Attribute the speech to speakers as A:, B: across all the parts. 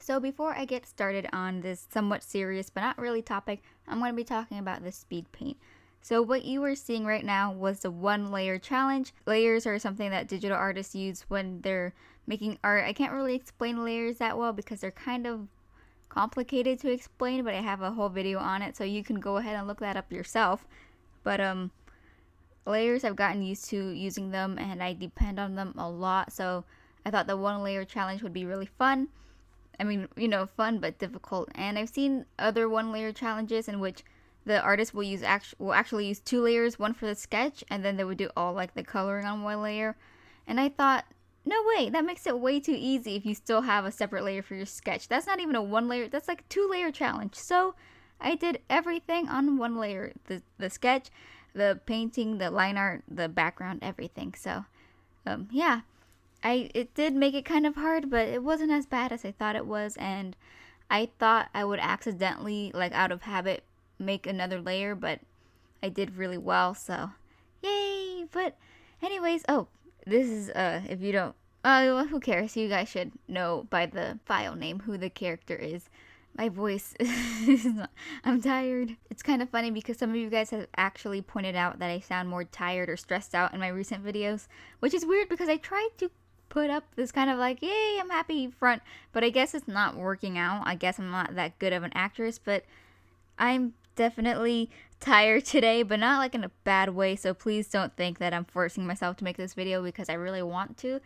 A: So before I get started on this somewhat serious but not really topic, I'm going to be talking about the speed paint. So what you are seeing right now was the 1 layer challenge. Layers are something that digital artists use when they're making art. I can't really explain layers that well because they're kind of complicated to explain, but I have a whole video on it, so you can go ahead and look that up yourself. But layers, I've gotten used to using them and I depend on them a lot, so I thought the 1 layer challenge would be really fun. I mean, fun but difficult. And I've seen other 1 layer challenges in which the artist will actually use 2 layers, one for the sketch, and then they would do all like the coloring on 1 layer. And I thought, no way, that makes it way too easy if you still have a separate layer for your sketch. That's not even a 1 layer, that's like a 2 layer challenge. So I did everything on 1 layer. The sketch, the painting, the line art, the background, everything. So yeah. It did make it kind of hard, but it wasn't as bad as I thought it was, and I thought I would accidentally, like out of habit, make another layer, but I did really well, so yay. But anyways, this is if you don't who cares? You guys should know by the file name who the character is. My voice I'm tired. It's kind of funny because some of you guys have actually pointed out that I sound more tired or stressed out in my recent videos, which is weird because I tried to put up this kind of like, yay, I'm happy front, but I guess it's not working out. I guess I'm not that good of an actress, but I'm definitely tired today, but not like in a bad way, so please don't think that I'm forcing myself to make this video because I really want to.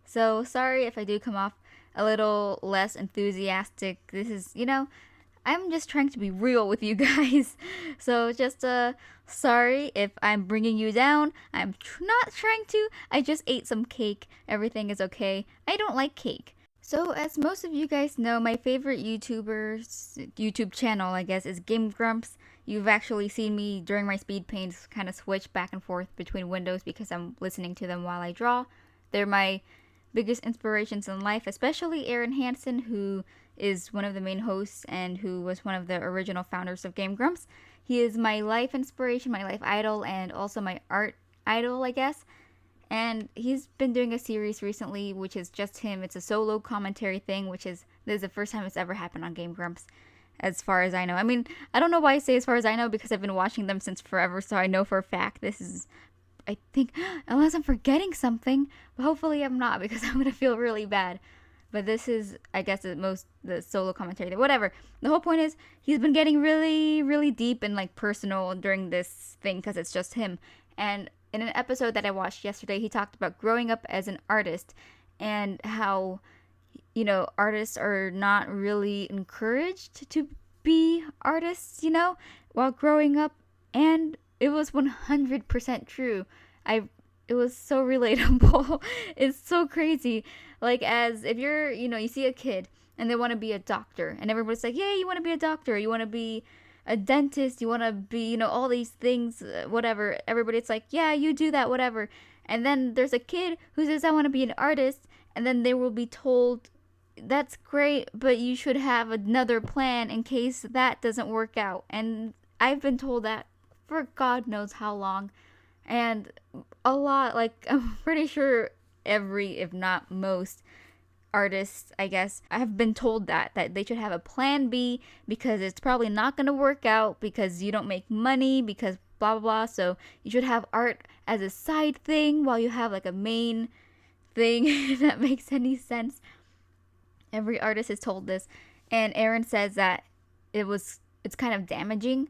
A: So sorry if I do come off a little less enthusiastic. This is, I'm just trying to be real with you guys. So just sorry if I'm bringing you down. I'm not trying to. I just ate some cake. Everything is okay. I don't like cake. So as most of you guys know, my favorite YouTube channel, I guess, is Game Grumps. You've actually seen me during my speed paints kind of switch back and forth between windows because I'm listening to them while I draw. They're my biggest inspirations in life, especially Aaron Hansen, who is one of the main hosts and who was one of the original founders of Game Grumps. He is my life inspiration, my life idol, and also my art idol, I guess. And he's been doing a series recently, which is just him. It's a solo commentary thing, this is the first time it's ever happened on Game Grumps, as far as I know. I mean, I don't know why I say as far as I know, because I've been watching them since forever, so I know for a fact this is, I think, unless I'm forgetting something, but hopefully I'm not, because I'm gonna feel really bad. But this is, I guess, the solo commentary. Whatever. The whole point is, he's been getting really, really deep and like personal during this thing because it's just him. And in an episode that I watched yesterday, he talked about growing up as an artist and how, artists are not really encouraged to be artists, while growing up. And it was 100% true. It was so relatable. It's so crazy. Like, as if you're, you see a kid and they want to be a doctor, and everybody's like, yeah, you want to be a doctor, you want to be a dentist, you want to be, all these things, whatever. Everybody's like, yeah, you do that, whatever. And then there's a kid who says, I want to be an artist, and then they will be told, that's great, but you should have another plan in case that doesn't work out. And I've been told that for God knows how long. And a lot, like, I'm pretty sure every, if not most, artists, I guess, have been told that they should have a plan B because it's probably not going to work out because you don't make money, because blah, blah, blah. So you should have art as a side thing while you have like a main thing, if that makes any sense. Every artist is told this. And Aaron says that it's kind of damaging.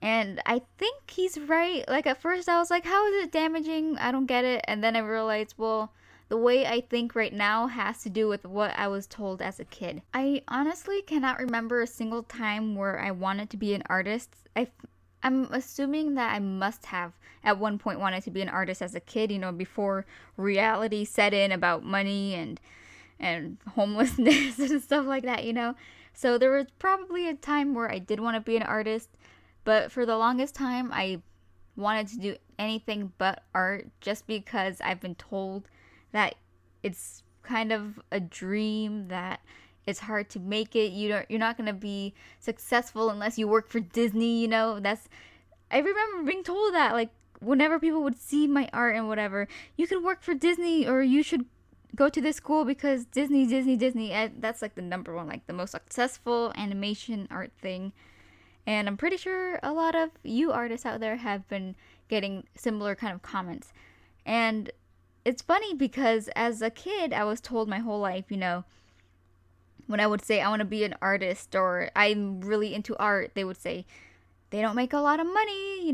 A: And I think he's right. Like, at first I was like, how is it damaging? I don't get it. And then I realized, well, the way I think right now has to do with what I was told as a kid. I honestly cannot remember a single time where I wanted to be an artist. I'm assuming that I must have at one point wanted to be an artist as a kid, before reality set in about money and homelessness and stuff like that, So there was probably a time where I did want to be an artist. But for the longest time, I wanted to do anything but art just because I've been told that it's kind of a dream, that it's hard to make it. You're not going to be successful unless you work for Disney, I remember being told that, like, whenever people would see my art and whatever, you can work for Disney or you should go to this school because Disney, that's like the number one, like the most successful animation art thing. And I'm pretty sure a lot of you artists out there have been getting similar kind of comments. And it's funny because as a kid, I was told my whole life, when I would say I want to be an artist or I'm really into art, they would say they don't make a lot of money.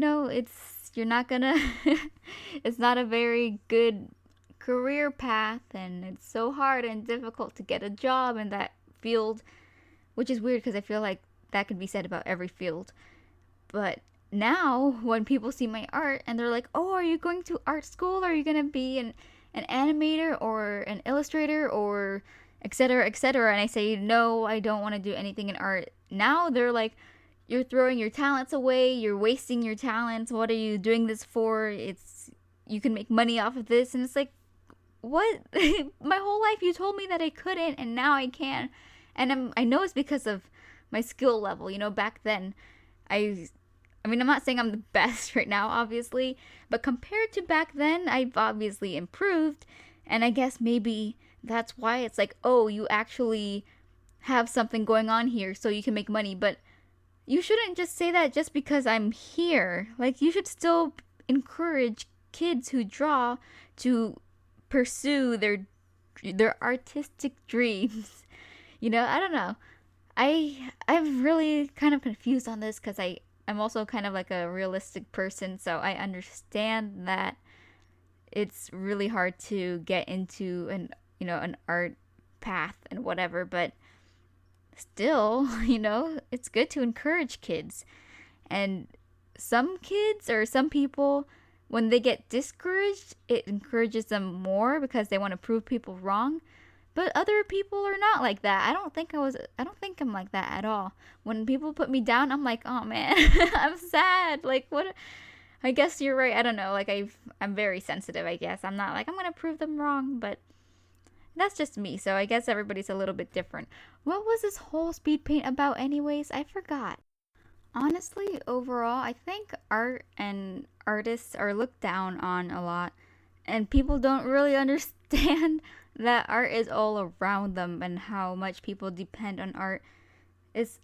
A: You're not gonna, it's not a very good career path, and it's so hard and difficult to get a job in that field, which is weird because I feel like that could be said about every field. But now when people see my art and they're like, oh, are you going to art school? Are you going to be an animator or an illustrator or etc., etc.? And I say, no, I don't want to do anything in art. Now they're like, you're throwing your talents away. You're wasting your talents. What are you doing this for? You can make money off of this. And it's like, what? My whole life you told me that I couldn't, and now I can. And I know it's because of my skill level. Back then, I mean, I'm not saying I'm the best right now, obviously, but compared to back then, I've obviously improved. And I guess maybe that's why it's like, oh, you actually have something going on here so you can make money. But you shouldn't just say that just because I'm here. Like, you should still encourage kids who draw to pursue their artistic dreams. I don't know. I'm really kind of confused on this because I'm also kind of like a realistic person, so I understand that it's really hard to get into an art path and whatever, but still, it's good to encourage kids. And some kids or some people, when they get discouraged, it encourages them more because they want to prove people wrong. But other people are not like that. I don't think I'm like that at all. When people put me down, I'm like, oh man, I'm sad. Like, what? I guess you're right. I don't know. Like, I'm very sensitive, I guess. I'm not like, I'm going to prove them wrong, but that's just me. So I guess everybody's a little bit different. What was this whole speed paint about anyways? I forgot. Honestly, overall, I think art and artists are looked down on a lot, and people don't really understand that art is all around them and how much people depend on art.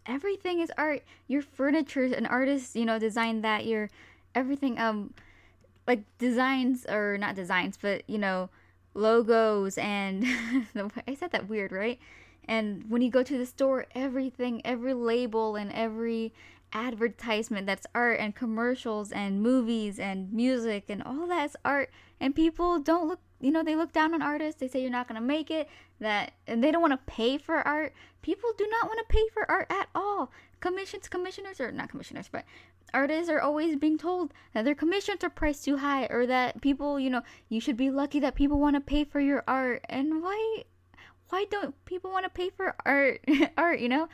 A: Everything is art. Your furniture, an artist, designed that. Your everything, like designs, or not designs, but logos and I said that weird, right? And when you go to the store, everything, every label and every advertisement, that's art, and commercials and movies and music and all that's art. And people don't look, they look down on artists. They say you're not going to make it, and they don't want to pay for art. People do not want to pay for art at all. Commissioners, or not commissioners, but artists are always being told that their commissions are priced too high, or that people, you should be lucky that people want to pay for your art. And why don't people want to pay for art? Why am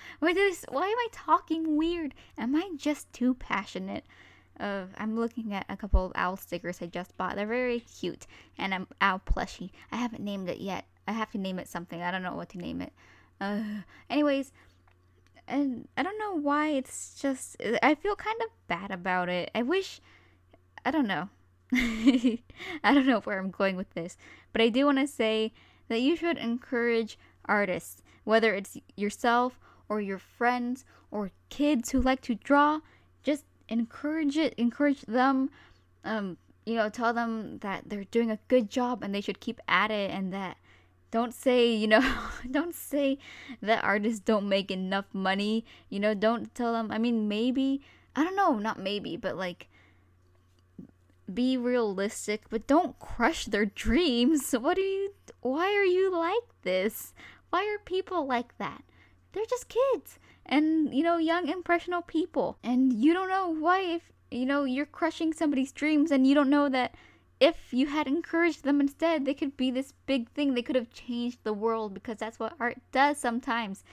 A: I talking weird? Am I just too passionate? I'm looking at a couple of owl stickers I just bought. They're very cute, and I'm owl plushie. I haven't named it yet. I have to name it something. I don't know what to name it. Anyways, and I don't know why. It's just, I feel kind of bad about it. I don't know. I don't know where I'm going with this, but I do want to say that you should encourage artists, whether it's yourself or your friends or kids who like to draw. Just encourage them. Tell them that they're doing a good job and they should keep at it, and that don't say, don't say that artists don't make enough money. Don't tell them, I mean, maybe, I don't know, not maybe, but like, be realistic, but don't crush their dreams. Why are you like this? Why are people like that? They're just kids and, young, impressionable people. And you don't know why, if, you're crushing somebody's dreams, and you don't know that if you had encouraged them instead, they could be this big thing. They could have changed the world, because that's what art does sometimes.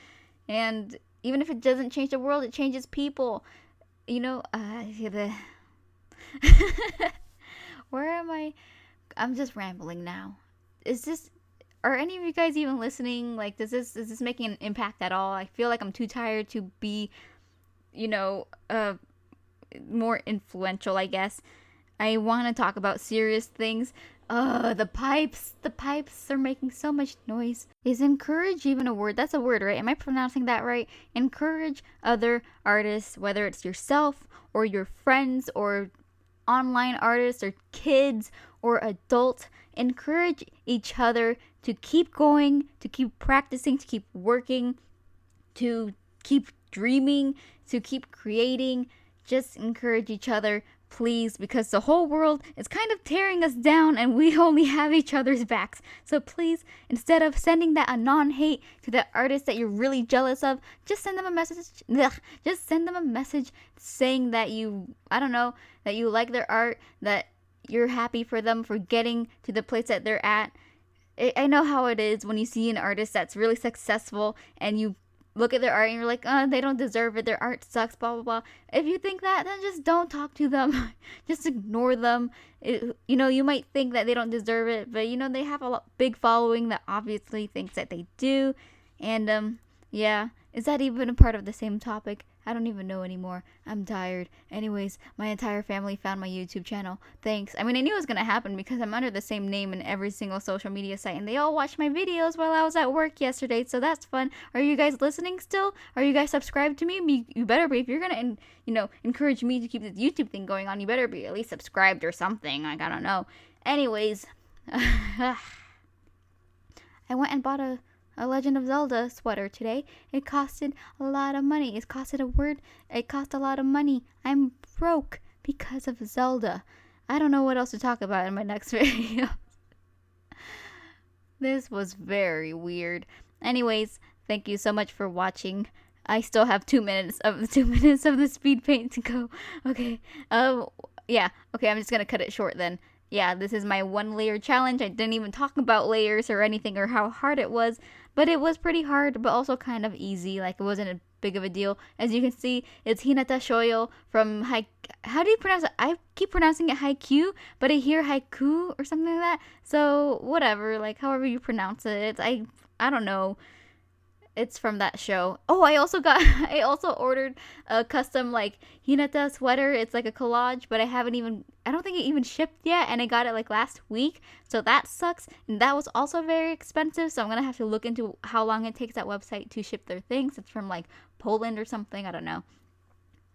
A: And even if it doesn't change the world, it changes people. Where am I? I'm just rambling now. Are any of you guys even listening? Like, is this making an impact at all? I feel like I'm too tired to be, more influential, I guess. I want to talk about serious things. The pipes. The pipes are making so much noise. Is encourage even a word? That's a word, right? Am I pronouncing that right? Encourage other artists, whether it's yourself or your friends or online artists or kids or adults. Encourage each other to keep going, to keep practicing, to keep working, to keep dreaming, to keep creating. Just encourage each other, please, because the whole world is kind of tearing us down and we only have each other's backs. So please, instead of sending that anon hate to the artist that you're really jealous of, just send them a message. Just send them a message saying that I don't know, that you like their art, that you're happy for them for getting to the place that they're at. I know how it is when you see an artist that's really successful and you look at their art and you're like, they don't deserve it, their art sucks, blah blah blah. If you think that, then just don't talk to them. Just ignore them. You might think that they don't deserve it, but they have a big following that obviously thinks that they do. And yeah, is that even a part of the same topic? I don't even know anymore. I'm tired. Anyways, my entire family found my YouTube channel. Thanks. I mean, I knew it was gonna happen because I'm under the same name in every single social media site, and they all watched my videos while I was at work yesterday, so that's fun. Are you guys listening still? Are you guys subscribed to me? You better be. If you're gonna, encourage me to keep this YouTube thing going on, you better be at least subscribed or something. Like, I don't know. Anyways, I went and bought a Legend of Zelda sweater today. It costed a lot of money. It cost a lot of money. I'm broke because of Zelda. I don't know what else to talk about in my next video. This was very weird. Anyways, thank you so much for watching. I still have 2 minutes of the SpeedPaint to go. Okay. Yeah. Okay, I'm just gonna cut it short then. Yeah, this is my 1-layer challenge. I didn't even talk about layers or anything or how hard it was, but it was pretty hard, but also kind of easy. Like, it wasn't a big of a deal. As you can see, it's Hinata Shoyo from how do you pronounce it? I keep pronouncing it haiku, but I hear haiku or something like that. So whatever, like however you pronounce it. I don't know. It's from that show. Oh, I also ordered a custom like Hinata sweater. It's like a collage, but I don't think it even shipped yet, and I got it like last week. So that sucks. And that was also very expensive. So I'm gonna have to look into how long it takes that website to ship their things. It's from like Poland or something. I don't know.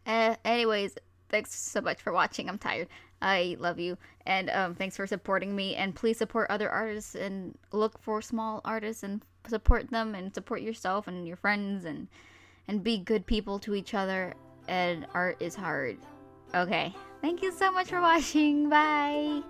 A: Anyways, thanks so much for watching. I'm tired. I love you, and thanks for supporting me. And please support other artists and look for small artists and support them and support yourself and your friends and be good people to each other. And art is hard. Okay. Thank you so much for watching. Bye.